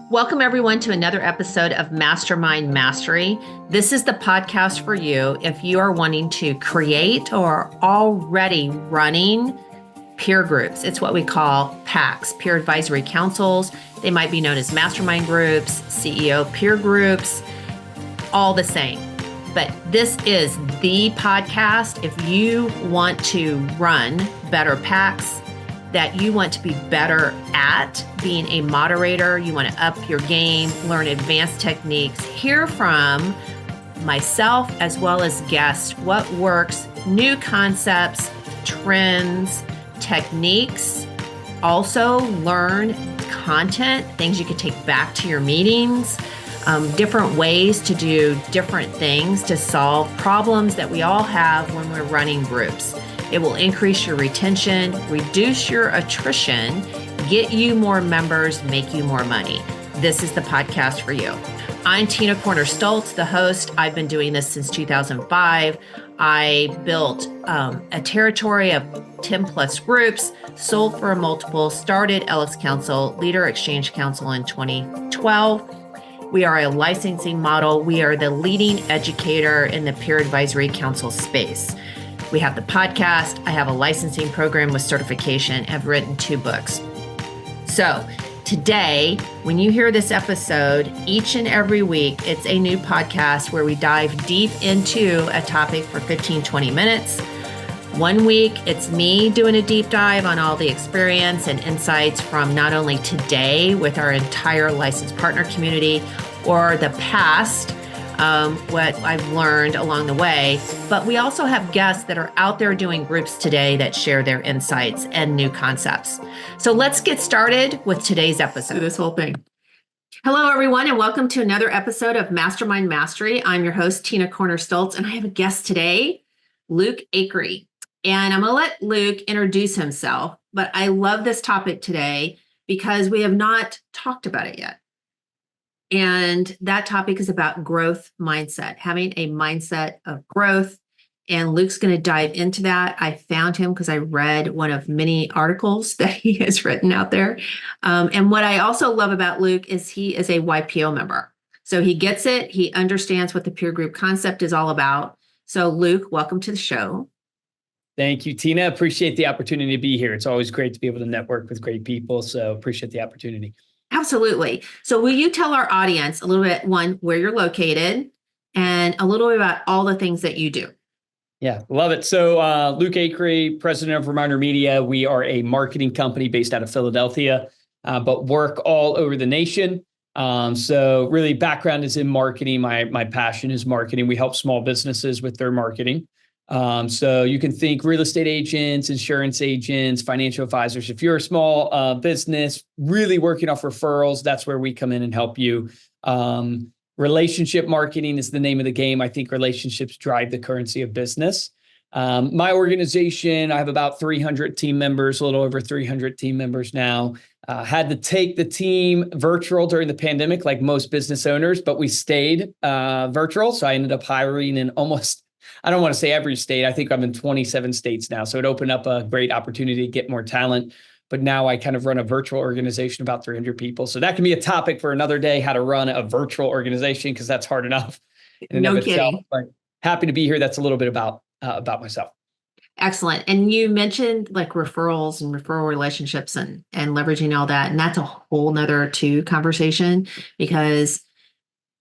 Welcome, everyone, to another episode of Mastermind Mastery. This is the podcast for you if you are wanting to create or already running peer groups. It's what we call PACs, peer advisory councils. They might be known as mastermind groups, CEO peer groups, all the same. But this is the podcast if you want to run better PACs, that you want to be better at being a moderator, you want to up your game, learn advanced techniques, hear from myself as well as guests, what works, new concepts, trends, techniques. Also learn content, things you can take back to your meetings, different ways to do different things to solve problems that we all have when we're running groups. It will increase your retention, reduce your attrition, get you more members, make you more money. This is the podcast for you. I'm Tina Corner Stolz, the host. I've been doing this since 2005. I built a territory of 10 plus groups, sold for a multiple, started LX Council, Leader Exchange Council in 2012. We are a licensing model. We are the leading educator in the peer advisory council space. We have the podcast. I have a licensing program with certification. I've written 2 books. So today, when you hear this episode, each and every week, it's a new podcast where we dive deep into a topic for 15, 20 minutes. One week, it's me doing a deep dive on all the experience and insights from not only today with our entire licensed partner community or the past, what I've learned along the way, but we also have guests that are out there doing groups today that share their insights and new concepts. So let's get started with today's episode. This whole thing. Hello, everyone, and welcome to another episode of Mastermind Mastery. I'm your host, Tina Corner Stolz, and I have a guest today, Luke Acrey. And I'm going to let Luke introduce himself, but I love this topic today because we have not talked about it yet. And that topic is about growth mindset, having a mindset of growth. And Luke's going to dive into that. I found him because I read one of many articles that he has written out there. And what I also love about Luke is he is a YPO member. So he gets it. He understands what the peer group concept is all about. So Luke, welcome to the show. Thank you, Tina. Appreciate the opportunity to be here. It's always great to be able to network with great people. So appreciate the opportunity. Absolutely. So will you tell our audience a little bit, one, where you're located and a little bit about all the things that you do? Yeah, love it. So Luke Acrey, president of Reminder Media. We are a marketing company based out of Philadelphia, but work all over the nation. So really background is in marketing. My passion is marketing. We help small businesses with their marketing. So you can think real estate agents, insurance agents, financial advisors. If you're a small business really working off referrals, that's where we come in and help you. Relationship marketing is the name of the game. I think relationships drive the currency of business. My organization, I have about 300 team members, a little over 300 team members now. Had to take the team virtual during the pandemic, like most business owners, but we stayed virtual. So I ended up hiring in almost, I don't want to say every state. I think I'm in 27 states now. So it opened up a great opportunity to get more talent. But now I kind of run a virtual organization, about 300 people. So that can be a topic for another day, how to run a virtual organization, because that's hard enough in and of itself. But happy to be here. That's a little bit about myself. Excellent. And you mentioned like referrals and referral relationships and leveraging all that. And that's a whole nother conversation, because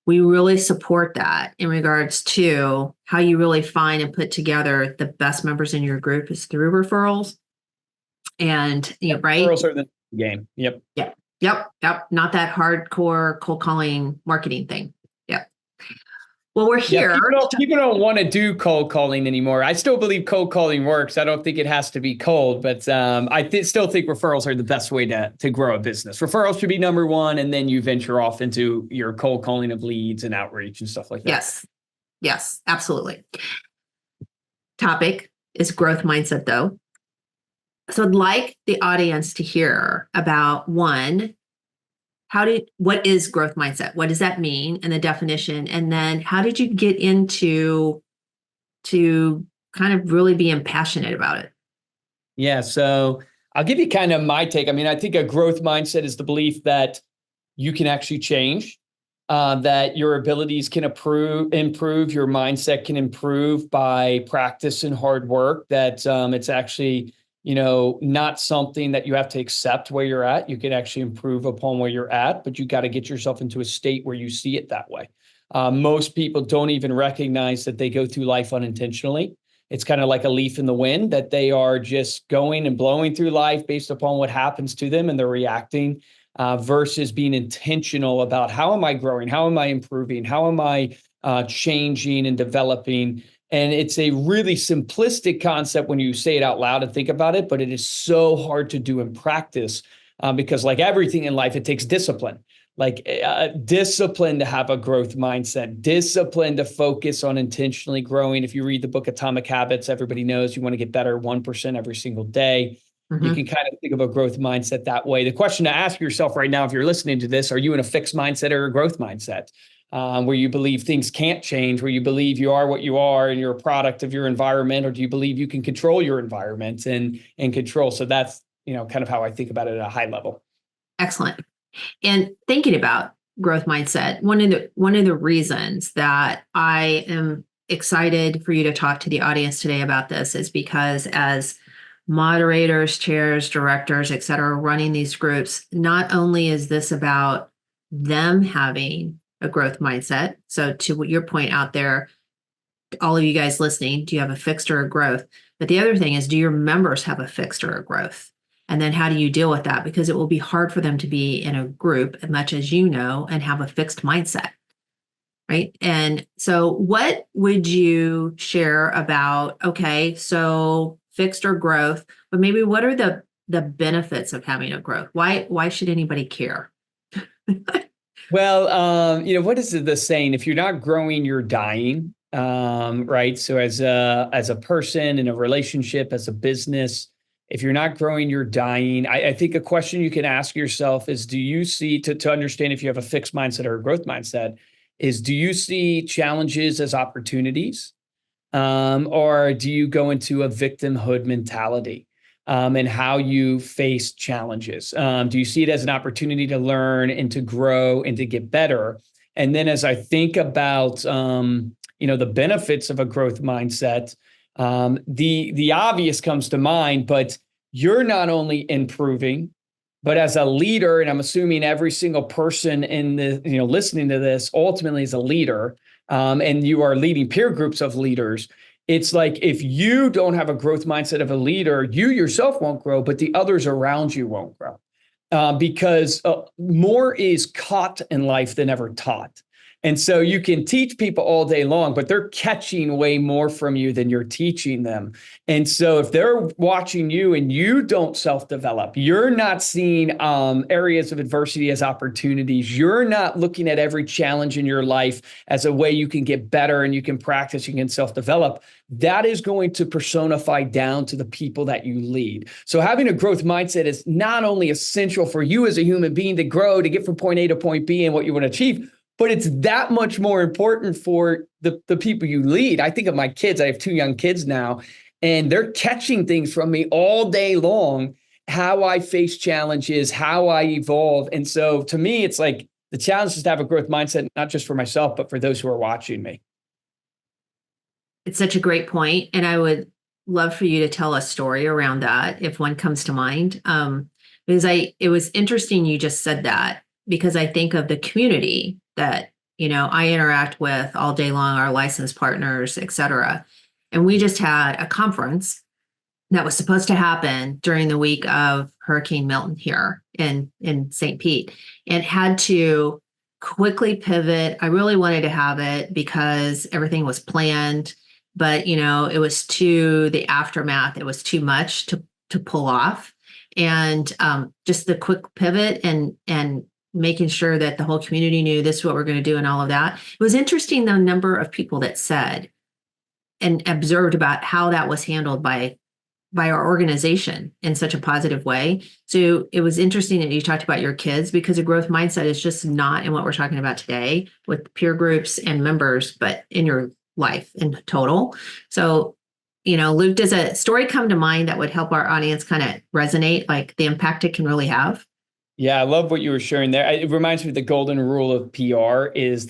we really support that in regards to how you really find and put together the best members in your group is through referrals. And, right? Referrals are the game. Yep. Yep. Not that hardcore cold calling marketing thing. Yep. Well, we're here. Yeah, people don't want to do cold calling anymore. I still believe cold calling works. I don't think it has to be cold, but I still think referrals are the best way to grow a business. Referrals should be number one, and then you venture off into your cold calling of leads and outreach and stuff like that. Yes, absolutely. Topic is growth mindset, though. So I'd like the audience to hear about one, what is growth mindset? What does that mean? And the definition. And then how did you get into to kind of really being passionate about it? Yeah. So I'll give you kind of my take. I mean, I think a growth mindset is the belief that you can actually change, that your abilities can improve, your mindset can improve by practice and hard work, that it's actually, not something that you have to accept where you're at. You can actually improve upon where you're at, but you got to get yourself into a state where you see it that way. Most people don't even recognize that they go through life unintentionally. It's kind of like a leaf in the wind, that they are just going and blowing through life based upon what happens to them, and they're reacting, versus being intentional about, how am I growing? How am I improving? How am I changing and developing? And it's a really simplistic concept when you say it out loud and think about it, but it is so hard to do in practice, because like everything in life, it takes discipline. Like discipline to have a growth mindset, discipline to focus on intentionally growing. If you read the book Atomic Habits, everybody knows you want to get better 1% every single day. You can kind of think of a growth mindset that way. The question to ask yourself right now, if you're listening to this, are you in a fixed mindset or a growth mindset? Where you believe things can't change, where you believe you are what you are and you're a product of your environment, or do you believe you can control your environment and control? So that's, kind of how I think about it at a high level. Excellent. And thinking about growth mindset, one of the reasons that I am excited for you to talk to the audience today about this is because as moderators, chairs, directors, et cetera, running these groups, not only is this about them having a growth mindset. So to your point out there, all of you guys listening, do you have a fixed or a growth? But the other thing is, do your members have a fixed or a growth? And then how do you deal with that? Because it will be hard for them to be in a group, as much as you know, and have a fixed mindset, right? And so what would you share about, okay, so fixed or growth, but maybe what are the benefits of having a growth? Why should anybody care? Well, what is the saying? If you're not growing, you're dying, right? So as a person in a relationship, as a business, if you're not growing, you're dying. I think a question you can ask yourself is, do you see, to understand if you have a fixed mindset or a growth mindset, is do you see challenges as opportunities? Or do you go into a victimhood mentality? And how you face challenges? Do you see it as an opportunity to learn and to grow and to get better? And then as I think about, the benefits of a growth mindset, the obvious comes to mind, but you're not only improving, but as a leader, and I'm assuming every single person in the, listening to this ultimately is a leader, and you are leading peer groups of leaders. It's like, if you don't have a growth mindset of a leader, you yourself won't grow, but the others around you won't grow, because more is caught in life than ever taught. And so you can teach people all day long, but they're catching way more from you than you're teaching them. And so if they're watching you and you don't self-develop, you're not seeing areas of adversity as opportunities. You're not looking at every challenge in your life as a way you can get better and you can practice, you can self-develop. That is going to personify down to the people that you lead. So having a growth mindset is not only essential for you as a human being to grow, to get from point A to point B and what you want to achieve, but it's that much more important for the people you lead. I think of my kids. I have 2 young kids now, and they're catching things from me all day long, how I face challenges, how I evolve. And so to me, it's like the challenge is to have a growth mindset, not just for myself, but for those who are watching me. It's such a great point. And I would love for you to tell a story around that, if one comes to mind. Because it was interesting you just said that, because I think of the community that, I interact with all day long, our licensed partners, et cetera. And we just had a conference that was supposed to happen during the week of Hurricane Milton here in St. Pete, and had to quickly pivot. I really wanted to have it because everything was planned, but, it was the aftermath, it was too much to pull off. And just the quick pivot and making sure that the whole community knew this is what we're going to do and all of that. It was interesting, the number of people that said and observed about how that was handled by our organization in such a positive way. So it was interesting that you talked about your kids, because a growth mindset is just not in what we're talking about today with peer groups and members, but in your life in total. So, Luke, does a story come to mind that would help our audience kind of resonate, like the impact it can really have? Yeah, I love what you were sharing there. It reminds me of the golden rule of PR is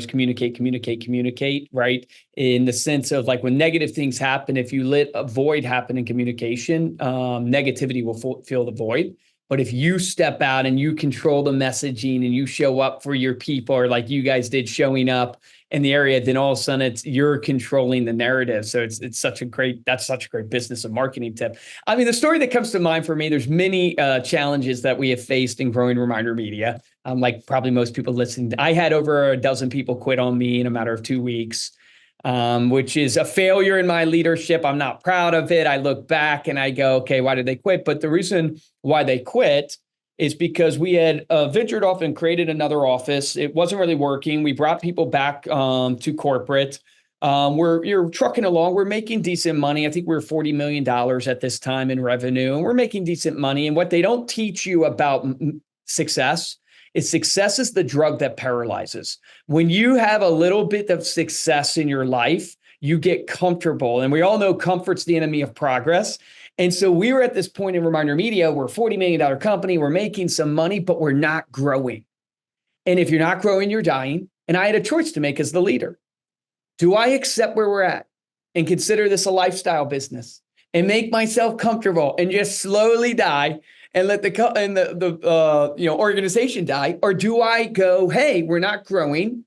communicate, communicate, communicate, right? In the sense of like when negative things happen, if you let a void happen in communication, negativity will fill the void. But if you step out and you control the messaging and you show up for your people, or like you guys did showing up in the area, then all of a sudden you're controlling the narrative. So that's such a great business and marketing tip. I mean, the story that comes to mind for me, there's many challenges that we have faced in growing Reminder Media. Like probably most people listening, I had over a dozen people quit on me in a matter of 2 weeks, which is a failure in my leadership. I'm not proud of it. I look back and I go, okay, why did they quit? But the reason why they quit is because we had ventured off and created another office. It wasn't really working. We brought people back to corporate. You're trucking along. We're making decent money. I think we're $40 million at this time in revenue, and we're making decent money. And what they don't teach you about success is the drug that paralyzes. When you have a little bit of success in your life, you get comfortable. And we all know comfort's the enemy of progress. And so we were at this point in Reminder Media. We're a $40 million company. We're making some money, but we're not growing. And if you're not growing, you're dying. And I had a choice to make as the leader. Do I accept where we're at and consider this a lifestyle business and make myself comfortable and just slowly die and let the organization die? Or do I go, hey, we're not growing,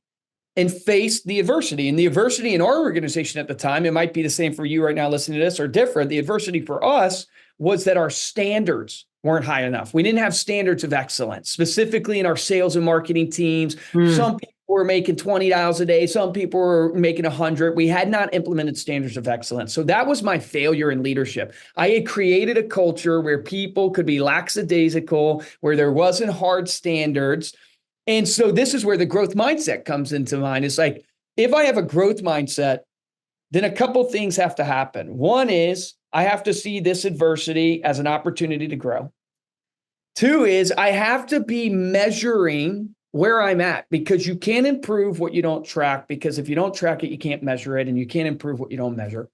and face the adversity? And the adversity in our organization at the time, it might be the same for you right now listening to this or different. The adversity for us was that our standards weren't high enough. We didn't have standards of excellence, specifically in our sales and marketing teams. Some people were making 20 dials a day. Some people were making 100. We had not implemented standards of excellence. So that was my failure in leadership. I had created a culture where people could be lackadaisical, where there wasn't hard standards. And so this is where the growth mindset comes into mind. It's like, if I have a growth mindset, then a couple things have to happen. One is I have to see this adversity as an opportunity to grow. Two is I have to be measuring where I'm at, because you can't improve what you don't track, because if you don't track it, you can't measure it, and you can't improve what you don't measure.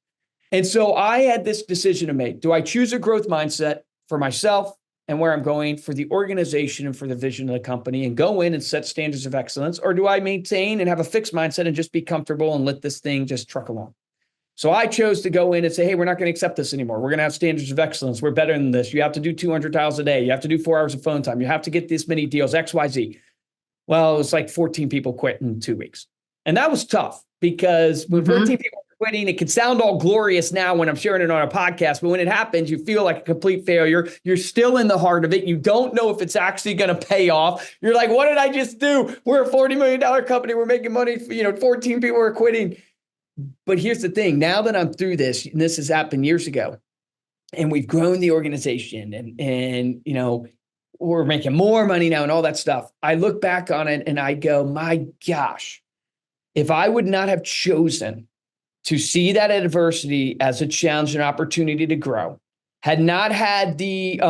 And so I had this decision to make. Do I choose a growth mindset for myself and where I'm going, for the organization and for the vision of the company, and go in and set standards of excellence? Or do I maintain and have a fixed mindset and just be comfortable and let this thing just truck along? So I chose to go in and say, hey, we're not going to accept this anymore. We're going to have standards of excellence. We're better than this. You have to do 200 dials a day. You have to do 4 hours of phone time. You have to get this many deals, X, Y, Z. Well, it was like 14 people quit in 2 weeks. And that was tough, because when 14 people are quitting, it can sound all glorious now when I'm sharing it on a podcast, but when it happens, you feel like a complete failure. You're still in the heart of it. You don't know if it's actually going to pay off. You're like, what did I just do? We're a $40 million company. We're making money. 14 people are quitting. But here's the thing. Now that I'm through this, and this has happened years ago, and we've grown the organization, and we're making more money now and all that stuff, I look back on it and I go, my gosh, if I would not have chosen to see that adversity as a challenge and opportunity to grow, had not had the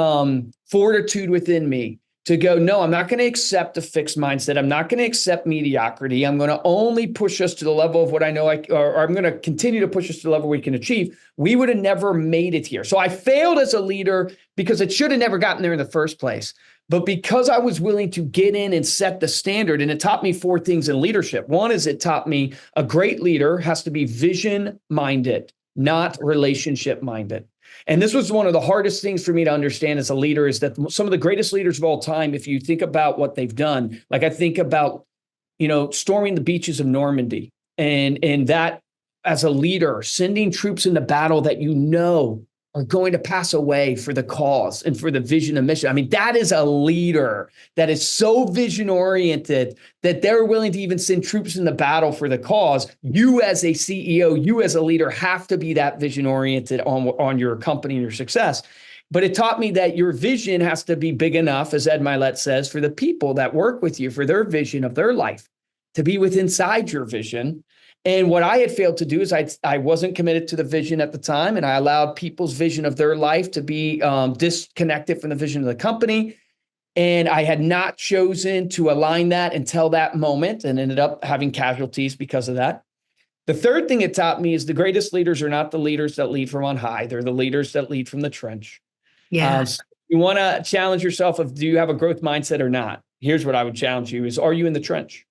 fortitude within me to go, no, I'm not going to accept a fixed mindset. I'm not going to accept mediocrity. I'm going to only push us to the level of what I know, or I'm going to continue to push us to the level we can achieve. We would have never made it here. So I failed as a leader because it should have never gotten there in the first place. But because I was willing to get in and set the standard, and it taught me 4 things in leadership. One is it taught me a great leader has to be vision-minded, not relationship-minded. And this was one of the hardest things for me to understand as a leader, is that some of the greatest leaders of all time, if you think about what they've done, like I think about, storming the beaches of Normandy, and that as a leader, sending troops into battle that are going to pass away for the cause and for the vision and mission. I mean, that is a leader that is so vision oriented that they're willing to even send troops in the battle for the cause. You as a CEO, you as a leader have to be that vision oriented on your company and your success. But it taught me that your vision has to be big enough, as Ed Milet says, for the people that work with you, for their vision of their life to be inside your vision. And what I had failed to do is I wasn't committed to the vision at the time, and I allowed people's vision of their life to be disconnected from the vision of the company. And I had not chosen to align that until that moment, and ended up having casualties because of that. The third thing it taught me is the greatest leaders are not the leaders that lead from on high. They're the leaders that lead from the trench. Yeah. you want to challenge yourself of, do you have a growth mindset or not? Here's what I would challenge you is, are you in the trench?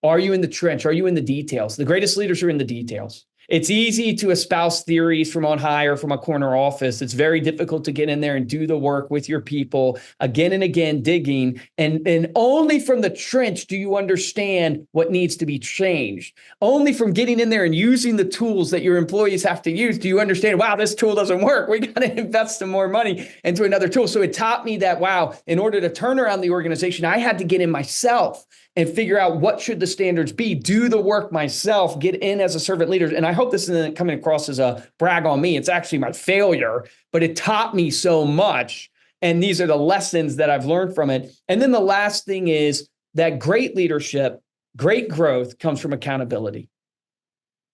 Are you in the trench? Are you in the details? The greatest leaders are in the details. It's easy to espouse theories from on high or from a corner office. It's very difficult to get in there and do the work with your people again and again, digging. And only from the trench do you understand what needs to be changed. Only from getting in there and using the tools that your employees have to use do you understand, wow, this tool doesn't work. We got to invest some more money into another tool. So it taught me that, wow, in order to turn around the organization, I had to get in myself and figure out what should the standards be, do the work myself, get in as a servant leader. And I hope this isn't coming across as a brag on me. It's actually my failure, but it taught me so much. And these are the lessons that I've learned from it. And then the last thing is that great leadership, great growth comes from accountability.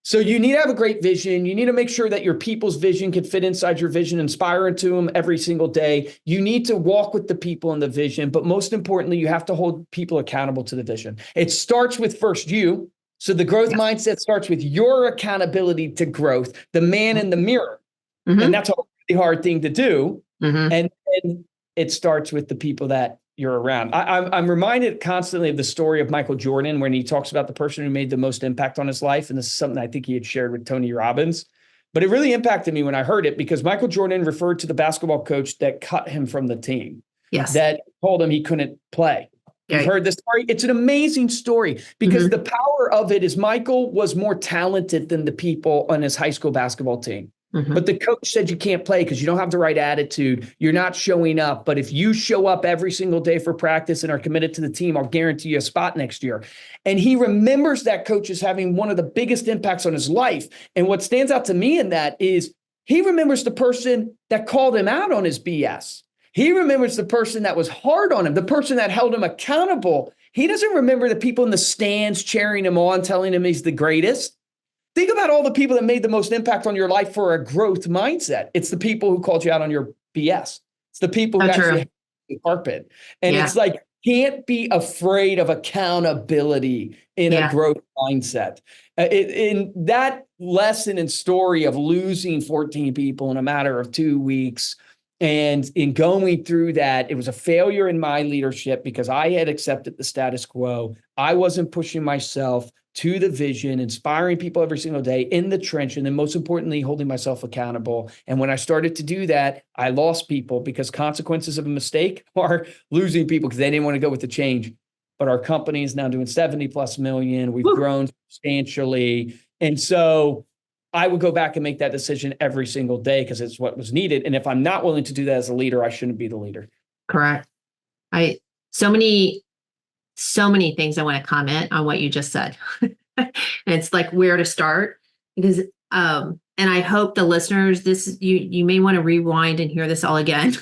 So you need to have a great vision. You need to make sure that your people's vision can fit inside your vision, inspire into them every single day. You need to walk with the people in the vision, but most importantly, you have to hold people accountable to the vision. It starts with first you. So the growth mindset starts with your accountability to growth, the man in the mirror. And that's a really hard thing to do. And then it starts with the people that you're around. I'm reminded constantly of the story of Michael Jordan when he talks about the person who made the most impact on his life. And this is something I think he had shared with Tony Robbins. But it really impacted me when I heard it, because Michael Jordan referred to the basketball coach that cut him from the team. Yes. That told him he couldn't play. You've heard this story. It's an amazing story because the power of it is Michael was more talented than the people on his high school basketball team. But the coach said you can't play because you don't have the right attitude. You're not showing up. But if you show up every single day for practice and are committed to the team, I'll guarantee you a spot next year. And he remembers that coach as having one of the biggest impacts on his life. And what stands out to me in that is he remembers the person that called him out on his BS. He remembers the person that was hard on him, the person that held him accountable. He doesn't remember the people in the stands cheering him on, telling him he's the greatest. Think about all the people that made the most impact on your life for a growth mindset. It's the people who called you out on your BS. It's the people who actually had the carpet. And it's like, can't be afraid of accountability in a growth mindset. In that lesson and story of losing 14 people in a matter of 2 weeks, and in going through that, it was a failure in my leadership because I had accepted the status quo. I wasn't pushing myself to the vision, inspiring people every single day in the trench, and then most importantly, holding myself accountable. And when I started to do that, I lost people because consequences of a mistake are losing people because they didn't want to go with the change. But our company is now doing 70 plus million. We've grown substantially. And so I would go back and make that decision every single day because it's what was needed. And if I'm not willing to do that as a leader, I shouldn't be the leader. Correct. So many things I want to comment on what you just said. And it's like where to start because, and I hope the listeners, you may want to rewind and hear this all again.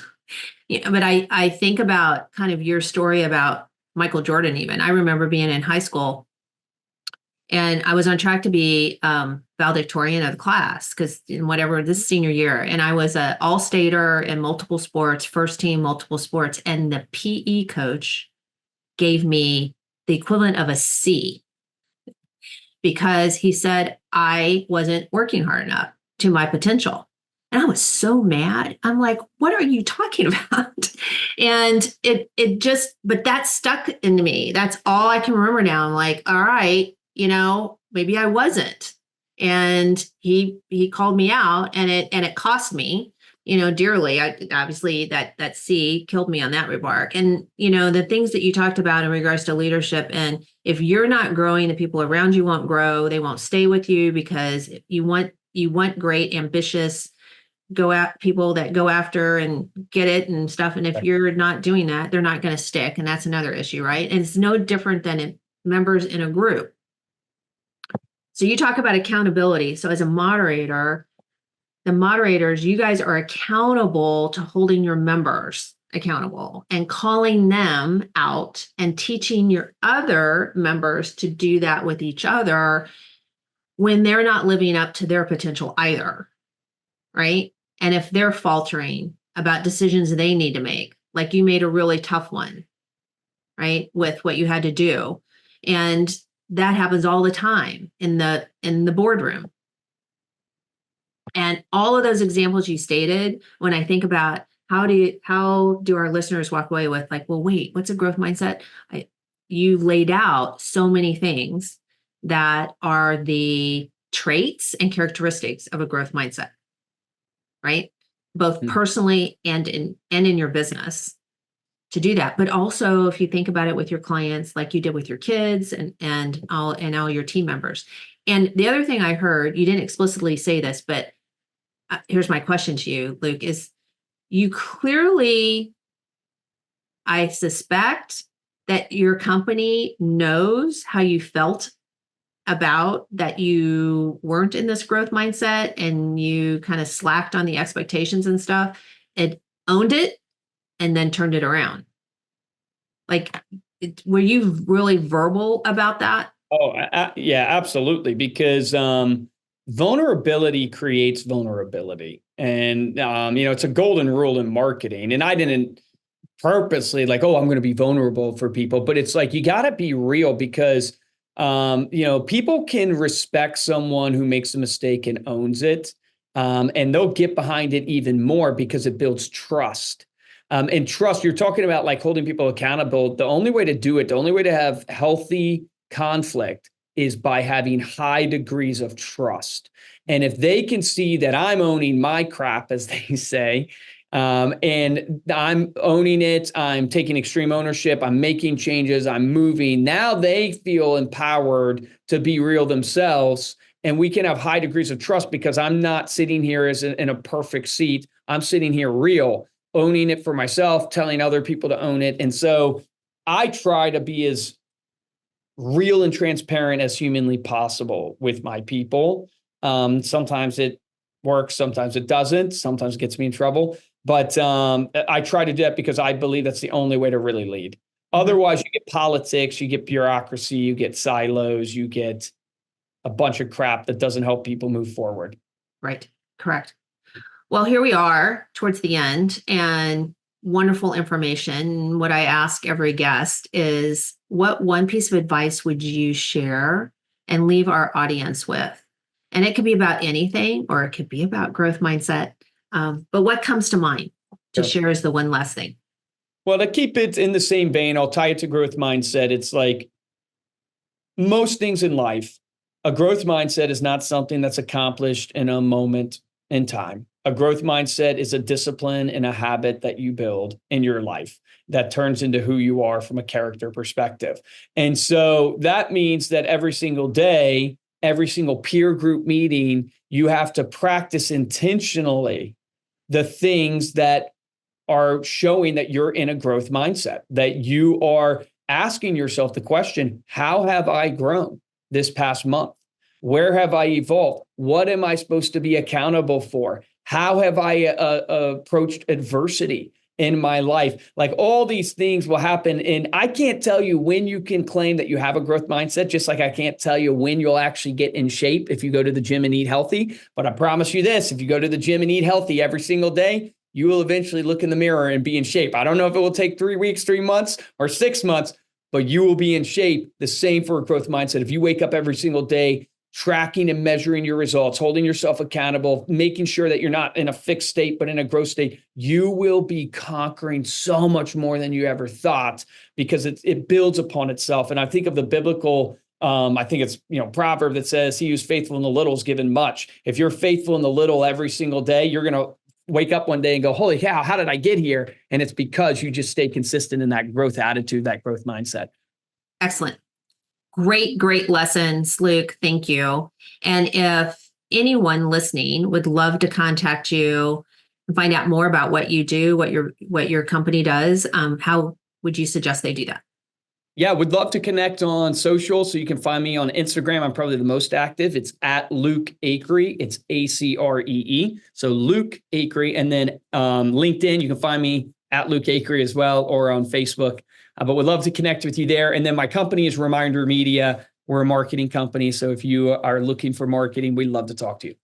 But I think about kind of your story about Michael Jordan. Even I remember being in high school and I was on track to be valedictorian of the class because in this senior year, and I was an all-stater in multiple sports, first team, multiple sports. And the PE coach gave me the equivalent of a C because he said I wasn't working hard enough to my potential. And I was so mad. I'm like, what are you talking about? And but that stuck into me. That's all I can remember now. I'm like, all right, maybe I wasn't. And he called me out and it cost me, dearly. Obviously that C killed me on that remark. And, the things that you talked about in regards to leadership, and if you're not growing, the people around you won't grow. They won't stay with you because you want great, ambitious, people that go after and get it and stuff. And if you're not doing that, they're not going to stick. And that's another issue, right? And it's no different than members in a group. So you talk about accountability. So as a moderator, the moderators, you guys are accountable to holding your members accountable and calling them out and teaching your other members to do that with each other when they're not living up to their potential either, right? And if they're faltering about decisions they need to make, like you made a really tough one, right, with what you had to do. And that happens all the time in the boardroom. And all of those examples you stated, when I think about how do our listeners walk away with like, well, wait, what's a growth mindset? You laid out so many things that are the traits and characteristics of a growth mindset, right? Both personally and in your business to do that. But also if you think about it with your clients, like you did with your kids and all your team members. And the other thing I heard, you didn't explicitly say this, but here's my question to you, Luke, is you clearly, I suspect that your company knows how you felt about that you weren't in this growth mindset and you kind of slacked on the expectations and stuff. It owned it and then turned it around. Like, were you really verbal about that? Oh, yeah, absolutely. Because vulnerability creates vulnerability. And, it's a golden rule in marketing. And I didn't purposely like, oh, I'm going to be vulnerable for people. But it's like, you got to be real because, people can respect someone who makes a mistake and owns it. And they'll get behind it even more because it builds trust. And trust, you're talking about like holding people accountable. The only way to do it, the only way to have healthy conflict is by having high degrees of trust. And if they can see that I'm owning my crap, as they say, and I'm owning it, I'm taking extreme ownership, I'm making changes, I'm moving, now they feel empowered to be real themselves. And we can have high degrees of trust because I'm not sitting here in a perfect seat. I'm sitting here real, owning it for myself, telling other people to own it. And so I try to be as real and transparent as humanly possible with my people. Sometimes it works, sometimes it doesn't, sometimes it gets me in trouble. But I try to do that because I believe that's the only way to really lead. Otherwise, you get politics, you get bureaucracy, you get silos, you get a bunch of crap that doesn't help people move forward. Right. Correct. Well, here we are towards the end and wonderful information. What I ask every guest is, what one piece of advice would you share and leave our audience with? And it could be about anything, or it could be about growth mindset. But what comes to mind to share as the one last thing? Well, to keep it in the same vein, I'll tie it to growth mindset. It's like most things in life, a growth mindset is not something that's accomplished in a moment in time. A growth mindset is a discipline and a habit that you build in your life that turns into who you are from a character perspective. And so that means that every single day, every single peer group meeting, you have to practice intentionally the things that are showing that you're in a growth mindset, that you are asking yourself the question, how have I grown this past month? Where have I evolved? What am I supposed to be accountable for? How have I approached adversity in my life? Like all these things will happen. And I can't tell you when you can claim that you have a growth mindset, just like I can't tell you when you'll actually get in shape if you go to the gym and eat healthy. But I promise you this, if you go to the gym and eat healthy every single day, you will eventually look in the mirror and be in shape. I don't know if it will take 3 weeks, 3 months, or 6 months, but you will be in shape. The same for a growth mindset. If you wake up every single day, tracking and measuring your results, holding yourself accountable, making sure that you're not in a fixed state, but in a growth state, you will be conquering so much more than you ever thought because it builds upon itself. And I think of the biblical, I think it's, proverb that says, he who's faithful in the little is given much. If you're faithful in the little every single day, you're going to wake up one day and go, holy cow, how did I get here? And it's because you just stay consistent in that growth attitude, that growth mindset. Excellent. Great lessons, Luke. Thank you. And if anyone listening would love to contact you and find out more about what you do, what your company does, how would you suggest they do that? Yeah, would love to connect on social. So you can find me on Instagram. I'm probably the most active. It's at Luke Acree. It's Acree. So Luke Acree. And then LinkedIn, you can find me at Luke Acree as well, or on Facebook. But would love to connect with you there. And then my company is Reminder Media. We're a marketing company. So if you are looking for marketing, we'd love to talk to you.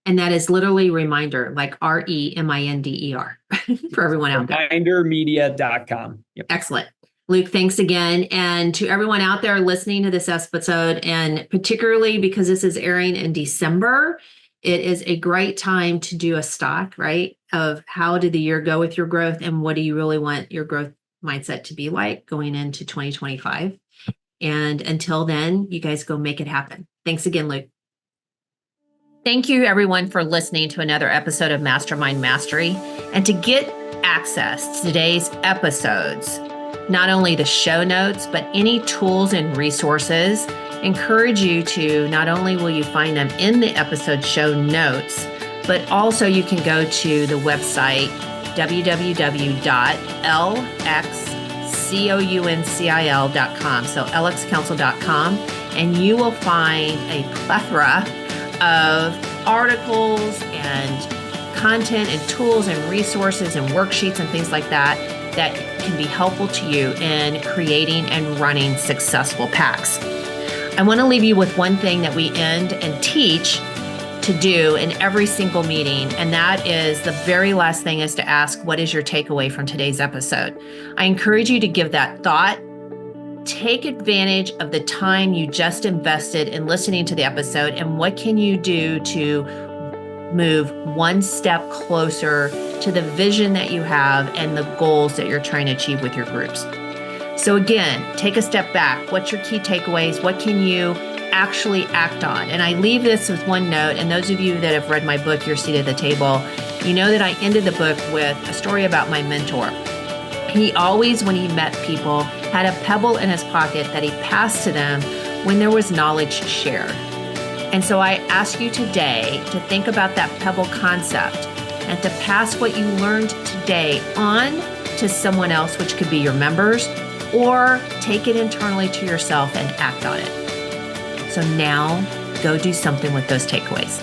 And that is literally Reminder, like REMINDER for everyone out there. Remindermedia.com. Yep. Excellent. Luke, thanks again. And to everyone out there listening to this episode, and particularly because this is airing in December, it is a great time to do a stock, right? Of how did the year go with your growth and what do you really want your growth mindset to be like going into 2025? And until then, you guys go make it happen. Thanks again, Luke. Thank you, everyone, for listening to another episode of Mastermind Mastery. And to get access to today's episodes, not only the show notes, but any tools and resources, encourage you to not only will you find them in the episode show notes, but also you can go to the website www.lxcouncil.com, so lxcouncil.com, and you will find a plethora of articles and content and tools and resources and worksheets and things like that that can be helpful to you in creating and running successful packs. I want to leave you with one thing that we end and teach to do in every single meeting, and that is the very last thing is to ask, what is your takeaway from today's episode? I encourage you to give that thought. Take advantage of the time you just invested in listening to the episode, and what can you do to move one step closer to the vision that you have and the goals that you're trying to achieve with your groups. So again, take a step back. What's your key takeaways? What can you actually act on? And I leave this with one note, and those of you that have read my book, Your Seat at the Table, you know that I ended the book with a story about my mentor. He always, when he met people, had a pebble in his pocket that he passed to them when there was knowledge shared. And so I ask you today to think about that pebble concept and to pass what you learned today on to someone else, which could be your members, or take it internally to yourself and act on it. So now go do something with those takeaways.